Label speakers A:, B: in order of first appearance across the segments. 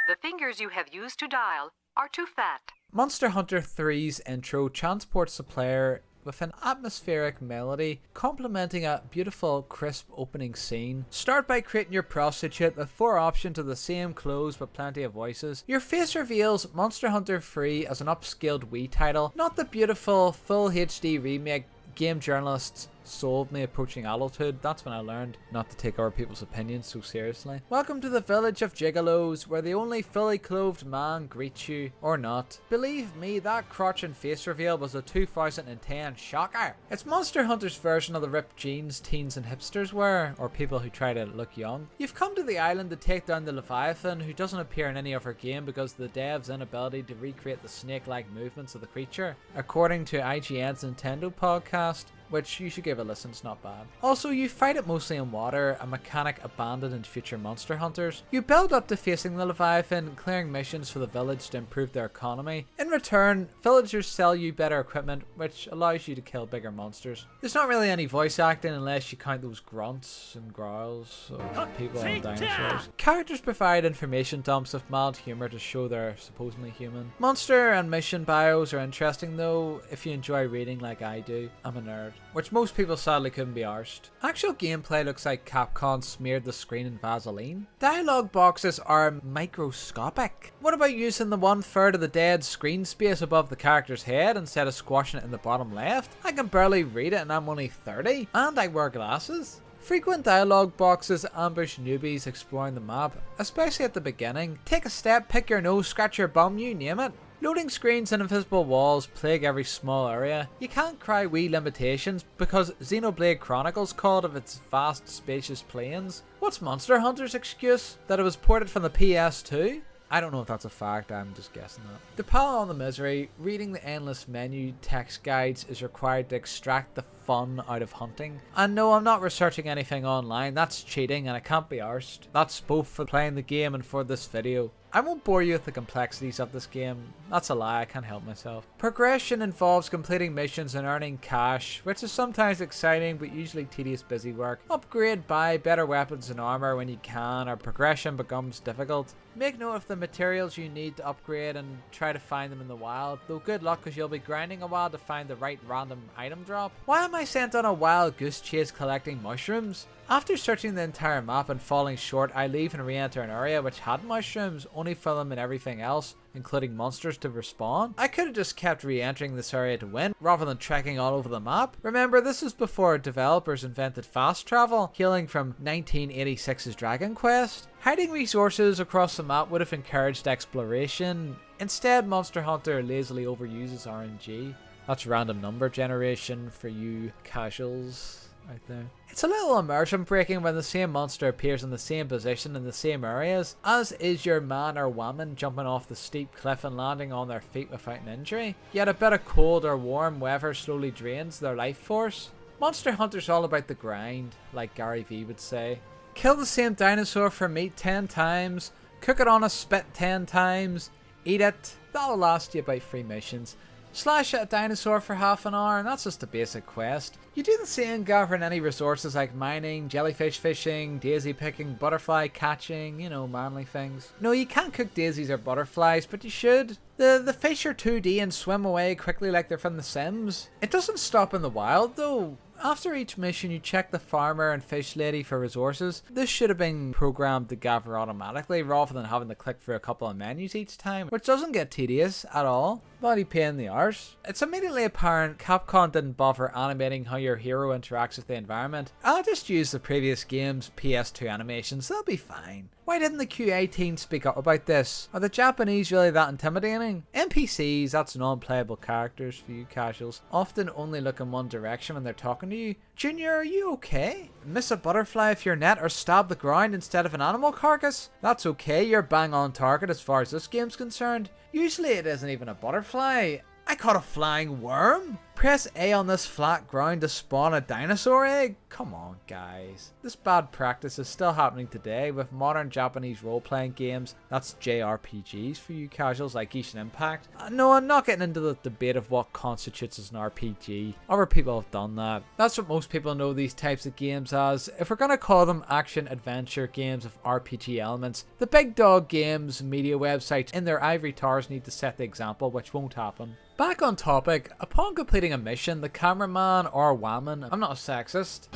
A: The fingers you have used to dial are too fat.
B: Monster Hunter 3's intro transports the player with an atmospheric melody, complementing a beautiful, crisp opening scene. Start by creating your prostitute with 4 options of the same clothes but plenty of voices. Your face reveals Monster Hunter 3 as an upscaled Wii title, not the beautiful full HD remake game journalists sold me approaching adulthood. That's when I learned not to take other people's opinions so seriously. Welcome to the village of gigolos, where the only fully clothed man greets you, or not. Believe me, that crotch and face reveal was a 2010 shocker. It's Monster Hunter's version of the ripped jeans teens and hipsters wear, or people who try to look young. You've come to the island to take down the Leviathan, who doesn't appear in any of her game because of the dev's inability to recreate the snake-like movements of the creature, according to IGN's Nintendo podcast, which you should give a listen, it's not bad. Also, you fight it mostly in water, a mechanic abandoned in future Monster Hunters. You build up to facing the Leviathan, clearing missions for the village to improve their economy. In return, villagers sell you better equipment, which allows you to kill bigger monsters. There's not really any voice acting unless you count those grunts and growls of people and dinosaurs. Characters provide information dumps with mild humour to show they're supposedly human. Monster and mission bios are interesting though, if you enjoy reading like I do. I'm a nerd, which most people sadly couldn't be arsed. Actual gameplay looks like Capcom smeared the screen in Vaseline. Dialogue boxes are microscopic. What about using the 1/3 of the dead screen space above the character's head instead of squashing it in the bottom left? I can barely read it and I'm only 30, and I wear glasses. Frequent dialogue boxes ambush newbies exploring the map, especially at the beginning. Take a step, pick your nose, scratch your bum, you name it. Loading screens and invisible walls plague every small area. You can't cry Wii limitations because Xenoblade Chronicles called of its vast spacious plains. What's Monster Hunter's excuse? That it was ported from the PS2? I don't know if that's a fact, I'm just guessing that. To pile on the misery, reading the endless menu text guides is required to extract the fun out of hunting. And no, I'm not researching anything online, that's cheating and I can't be arsed. That's both for playing the game and for this video. I won't bore you with the complexities of this game. That's a lie, I can't help myself. Progression involves completing missions and earning cash, which is sometimes exciting but usually tedious busy work. Upgrade, buy better weapons and armor when you can, or progression becomes difficult. Make note of the materials you need to upgrade and try to find them in the wild, though good luck because you'll be grinding a while to find the right random item drop. Why am I sent on a wild goose chase collecting mushrooms? After searching the entire map and falling short, I leave and re-enter an area which had mushrooms, only for them and everything else, including monsters, to respawn. I could have just kept re-entering this area to win, rather than trekking all over the map. Remember, this is before developers invented fast travel, hailing from 1986's Dragon Quest. Hiding resources across the map would have encouraged exploration. Instead, Monster Hunter lazily overuses RNG. That's random number generation for you casuals out there. It's a little immersion breaking when the same monster appears in the same position in the same areas, as is your man or woman jumping off the steep cliff and landing on their feet without an injury. Yet a bit of cold or warm weather slowly drains their life force. Monster Hunter's all about the grind, like Gary V would say. Kill the same dinosaur for meat 10 times, cook it on a spit 10 times, eat it, that'll last you about 3 missions. Slash at a dinosaur for half an hour and that's just a basic quest. You do the same gathering any resources like mining, jellyfish fishing, daisy picking, butterfly catching, you know, manly things. No, you can't cook daisies or butterflies, but you should. The fish are 2D and swim away quickly like they're from The Sims. It doesn't stop in the wild though. After each mission you check the farmer and fish lady for resources. This should have been programmed to gather automatically rather than having to click through a couple of menus each time, which doesn't get tedious at all. Bloody pain in the arse. It's immediately apparent Capcom didn't bother animating how your hero interacts with the environment. I'll just use the previous game's PS2 animations, they'll be fine. Why didn't the QA team speak up about this? Are the Japanese really that intimidating? NPCs, that's non-playable characters for you casuals, often only look in one direction when they're talking to you. Junior, are you okay? Miss a butterfly with your net or stab the ground instead of an animal carcass? That's okay, you're bang on target as far as this game's concerned. Usually it isn't even a butterfly. I caught a flying worm. Press A on this flat ground to spawn a dinosaur egg? Come on guys. This bad practice is still happening today with modern Japanese role-playing games. That's JRPGs for you casuals like Genshin Impact. No, I'm not getting into the debate of what constitutes as an RPG. Other people have done that. That's what most people know these types of games as. If we're gonna call them action-adventure games with RPG elements, the big dog games media websites in their ivory towers need to set the example, which won't happen. Back on topic, upon completing a mission, the cameraman or woman, I'm not a sexist.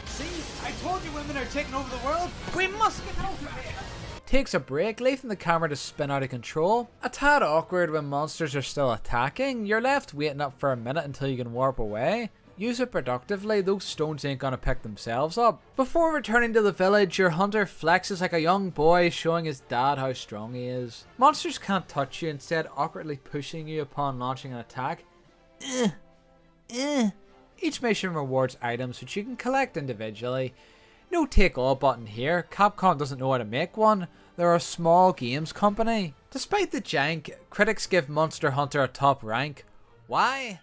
C: See, I told you women are taking over the world. We must get out of here.
B: Takes a break, leaving the camera to spin out of control. A tad awkward when monsters are still attacking. You're left waiting up for a minute until you can warp away. Use it productively, those stones ain't gonna pick themselves up. Before returning to the village, your hunter flexes like a young boy, showing his dad how strong he is. Monsters can't touch you, instead awkwardly pushing you upon launching an attack. Each mission rewards items which you can collect individually. No take all button here, Capcom doesn't know how to make one. They're a small games company. Despite the jank, critics give Monster Hunter a top rank. Why?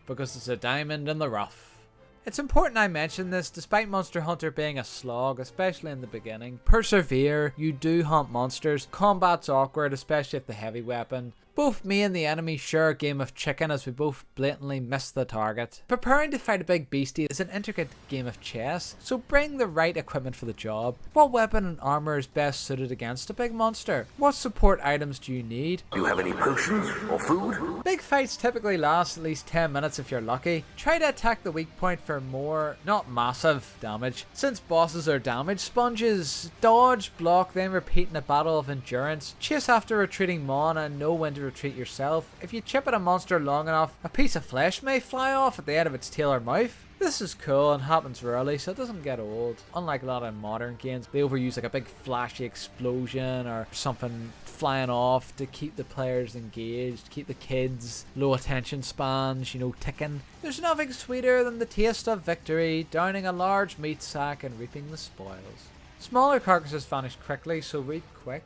B: Because it's a diamond in the rough. It's important I mention this, despite Monster Hunter being a slog, especially in the beginning. Persevere, you do hunt monsters, combat's awkward, especially if the heavy weapon. Both me and the enemy share a game of chicken as we both blatantly miss the target. Preparing to fight a big beastie is an intricate game of chess, so bring the right equipment for the job. What weapon and armor is best suited against a big monster? What support items do you need?
D: Do you have any potions or food?
B: Big fights typically last at least 10 minutes if you're lucky. Try to attack the weak point for more, not massive, damage, since bosses are damage sponges. Dodge, block, then repeat in a battle of endurance. Chase after retreating mon and know when to retreat yourself. If you chip at a monster long enough, a piece of flesh may fly off at the end of its tail or mouth. This is cool and happens rarely, so it doesn't get old. Unlike a lot of modern games, they overuse like a big flashy explosion or something flying off to keep the players engaged, keep the kids, low attention spans, you know, ticking. There's nothing sweeter than the taste of victory, downing a large meat sack and reaping the spoils. Smaller carcasses vanish quickly, so reap quick.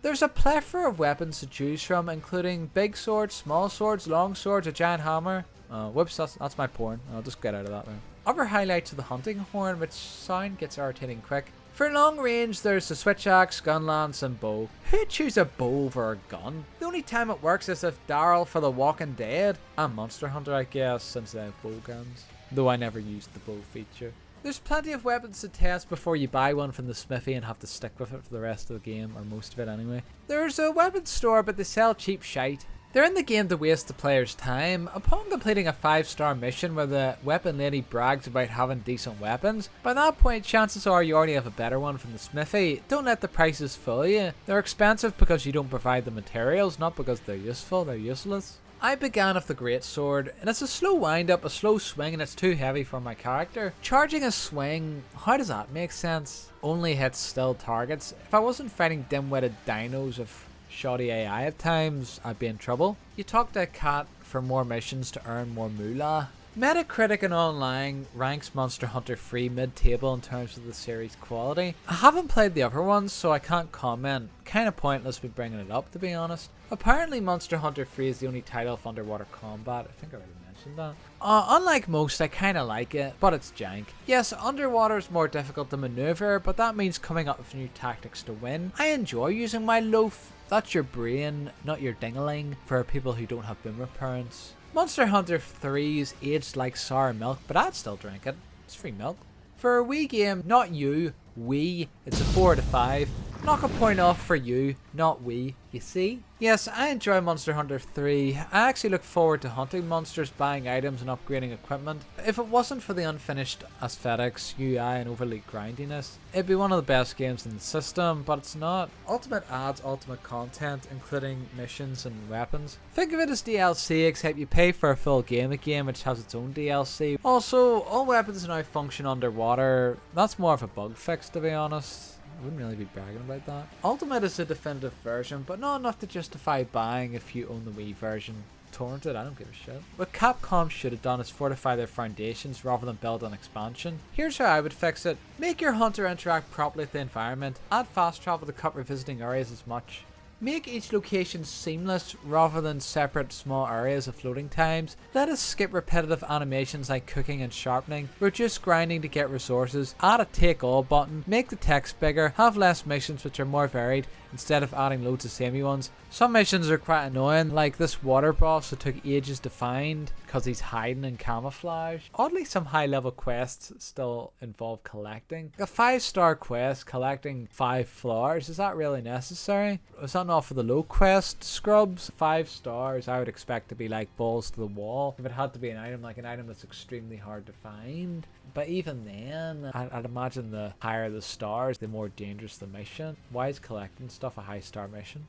B: There's a plethora of weapons to choose from, including big swords, small swords, long swords, a giant hammer. Whoops, that's my porn. I'll just get out of that now. Other highlights of the hunting horn, which sound gets irritating quick. For long range, there's the switch axe, gun lance, and bow. Who'd choose a bow over a gun? The only time it works is if Daryl for The Walking Dead, and Monster Hunter I guess, since they have bow guns. Though I never used the bow feature. There's plenty of weapons to test before you buy one from the smithy and have to stick with it for the rest of the game, or most of it anyway. There's a weapons store, but they sell cheap shite. They're in the game to waste the player's time. Upon completing a 5-star mission where the weapon lady brags about having decent weapons, by that point chances are you already have a better one from the smithy. Don't let the prices fool you. They're expensive because you don't provide the materials, not because they're useful, they're useless. I began with the greatsword, and it's a slow wind up, a slow swing, and it's too heavy for my character. Charging a swing, how does that make sense? Only hits still targets. If I wasn't fighting dim-witted dinos with shoddy AI at times, I'd be in trouble. You talk to a cat for more missions to earn more moolah. Metacritic and online ranks Monster Hunter 3 mid-table in terms of the series quality. I haven't played the other ones, so I can't comment. Kinda pointless with bringing it up, to be honest. Apparently Monster Hunter 3 is the only title of underwater combat. I think I already mentioned that. Unlike most, I kinda like it, but it's jank. Yes, underwater is more difficult to maneuver, but that means coming up with new tactics to win. I enjoy using my loaf. That's your brain, not your ding-a-ling, for people who don't have boomer parents. Monster Hunter 3's aged like sour milk, but I'd still drink it. It's free milk. For a Wii game, not you, Wii, it's a 4 out of 5. Knock a point off for you, not we, you see? Yes, I enjoy Monster Hunter 3. I actually look forward to hunting monsters, buying items and upgrading equipment. If it wasn't for the unfinished aesthetics, UI and overly grindiness, it'd be one of the best games in the system, but it's not. Ultimate adds ultimate content, including missions and weapons. Think of it as DLC, except you pay for a full game which has its own DLC. Also, all weapons now function underwater. That's more of a bug fix, to be honest. I wouldn't really be bragging about that. Ultimate is a definitive version, but not enough to justify buying if you own the Wii version. Torrented, I don't give a shit. What Capcom should have done is fortify their foundations rather than build an expansion. Here's how I would fix it. Make your hunter interact properly with the environment. Add fast travel to cut revisiting areas as much. Make each location seamless rather than separate small areas of loading times. Let us skip repetitive animations like cooking and sharpening. Reduce grinding to get resources. Add a take all button. Make the text bigger. Have less missions which are more varied instead of adding loads of samey ones. Some missions are quite annoying, like this water boss that took ages to find because he's hiding in camouflage. Oddly, some high level quests still involve collecting. A 5-star quest collecting 5 flowers, is that really necessary? Is that not for the low quest scrubs? 5 stars I would expect to be like balls to the wall. If it had to be an item, like an item that's extremely hard to find. But even then, I'd imagine the higher the stars, the more dangerous the mission. Why is collecting stuff a high star mission?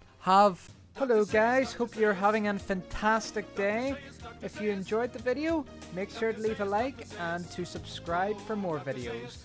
B: Hello guys, hope you're having a fantastic day. If you enjoyed the video, make sure to leave a like and to subscribe for more videos.